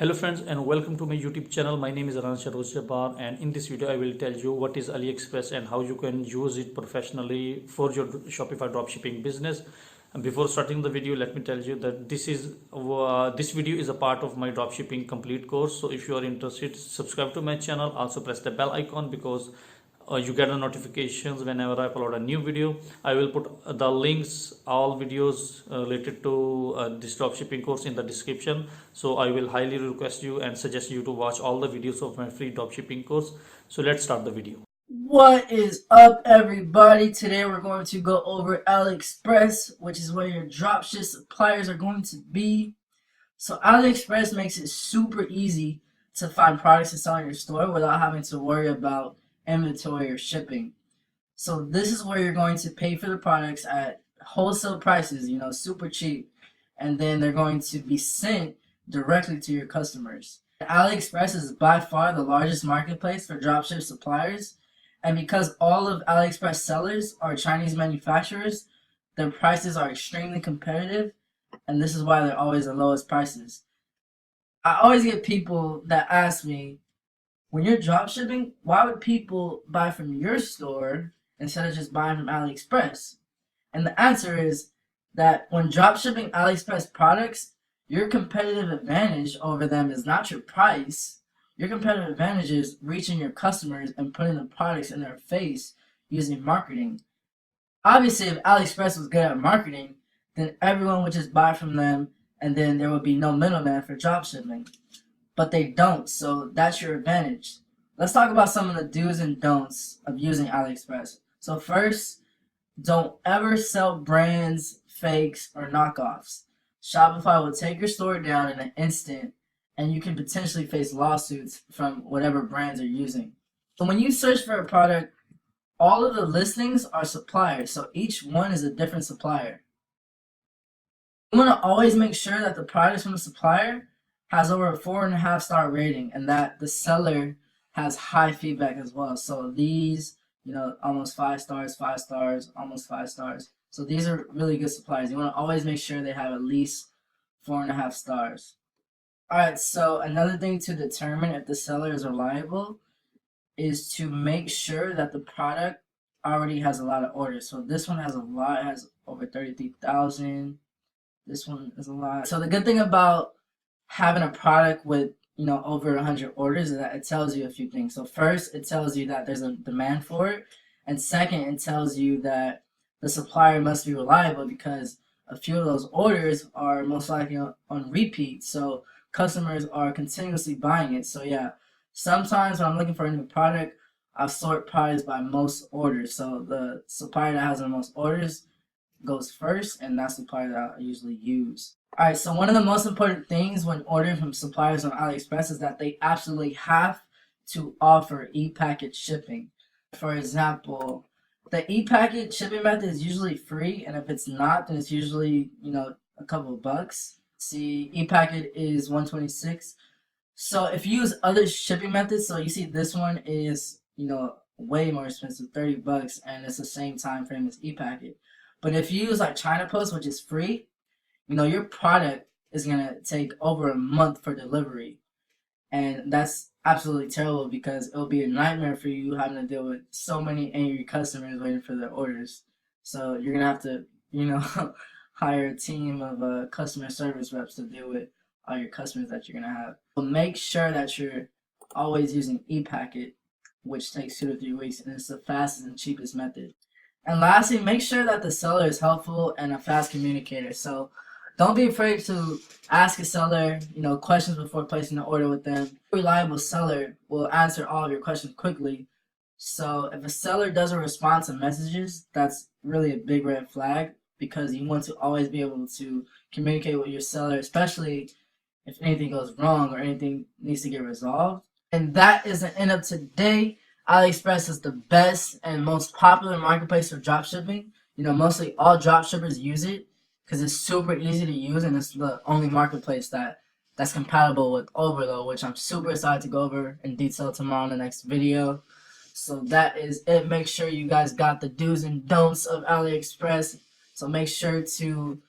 Hello friends and welcome to my YouTube channel. My name is Jabbar, and in this video I will tell you what is AliExpress and how you can use it professionally for your Shopify dropshipping business. And before starting the video, let me tell you that this video is a part of my dropshipping complete course. So if you are interested, subscribe to my channel. Also press the bell icon because you get the notifications whenever I upload a new video. I will put the links, all videos related to this dropshipping course in the description. So I will highly request you and suggest you to watch all the videos of my free dropshipping course. So let's start the video. What is up, everybody? Today we're going to go over AliExpress, which is where your dropship suppliers are going to be. So AliExpress makes it super easy to find products to sell in your store without having to worry about inventory or shipping. So this is where you're going to pay for the products at wholesale prices, super cheap, and then they're going to be sent directly to your customers. AliExpress is by far the largest marketplace for dropship suppliers, and because all of AliExpress sellers are Chinese manufacturers, their prices are extremely competitive, and this is why they're always the lowest prices. I always get people that ask me, when you're dropshipping, why would people buy from your store instead of just buying from AliExpress? And the answer is that when dropshipping AliExpress products, your competitive advantage over them is not your price. Your competitive advantage is reaching your customers and putting the products in their face using marketing. Obviously, if AliExpress was good at marketing, then everyone would just buy from them and then there would be no middleman for dropshipping. But they don't, so that's your advantage. Let's talk about some of the do's and don'ts of using AliExpress. So first, don't ever sell brands, fakes, or knockoffs. Shopify will take your store down in an instant, and you can potentially face lawsuits from whatever brands you're using. So when you search for a product, all of the listings are suppliers, so each one is a different supplier. You want to always make sure that the product from the supplier has over a 4.5-star rating and that the seller has high feedback as well. So these, almost 5 stars, 5 stars, almost 5 stars. So these are really good suppliers. You want to always make sure they have at least 4.5 stars. All right, so another thing to determine if the seller is reliable is to make sure that the product already has a lot of orders. So this one has a lot, it has over 33,000. This one is a lot. So the good thing about having a product with over 100 orders is that it tells you a few things. So first, it tells you that there's a demand for it, and second, it tells you that the supplier must be reliable because a few of those orders are most likely on repeat, so customers are continuously buying it. So yeah, sometimes when I'm looking for a new product, I sort products by most orders. So the supplier that has the most orders goes first, and that's the supplier that I usually use. Alright, so one of the most important things when ordering from suppliers on AliExpress is that they absolutely have to offer e-package shipping. For example, the e-package shipping method is usually free, and if it's not, then it's usually, a couple of bucks. See, e-packet is $126. So if you use other shipping methods, so you see this one is, way more expensive, $30, and it's the same time frame as e-packet. But if you use like China Post, which is free, your product is going to take over a month for delivery. And that's absolutely terrible because it'll be a nightmare for you having to deal with so many angry customers waiting for their orders. So you're going to have to, hire a team of customer service reps to deal with all your customers that you're going to have. So make sure that you're always using ePacket, which takes 2 to 3 weeks, and it's the fastest and cheapest method. And lastly, make sure that the seller is helpful and a fast communicator. So don't be afraid to ask a seller, questions before placing an order with them. A reliable seller will answer all of your questions quickly. So if a seller doesn't respond to messages, that's really a big red flag because you want to always be able to communicate with your seller, especially if anything goes wrong or anything needs to get resolved. And that is the end of today. AliExpress is the best and most popular marketplace for dropshipping. Mostly all dropshippers use it because it's super easy to use, and it's the only marketplace that's compatible with Overload, which I'm super excited to go over in detail tomorrow in the next video. So that is it. Make sure you guys got the do's and don'ts of AliExpress. So make sure to,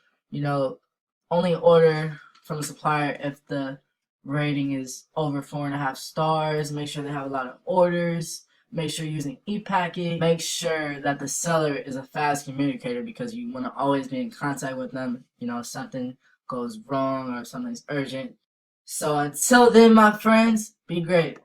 only order from a supplier if the rating is over 4.5 stars. Make sure they have a lot of orders. Make sure you're using ePacket. Make sure that the seller is a fast communicator because you want to always be in contact with them. You know, if something goes wrong or something's urgent. So until then, my friends, be great.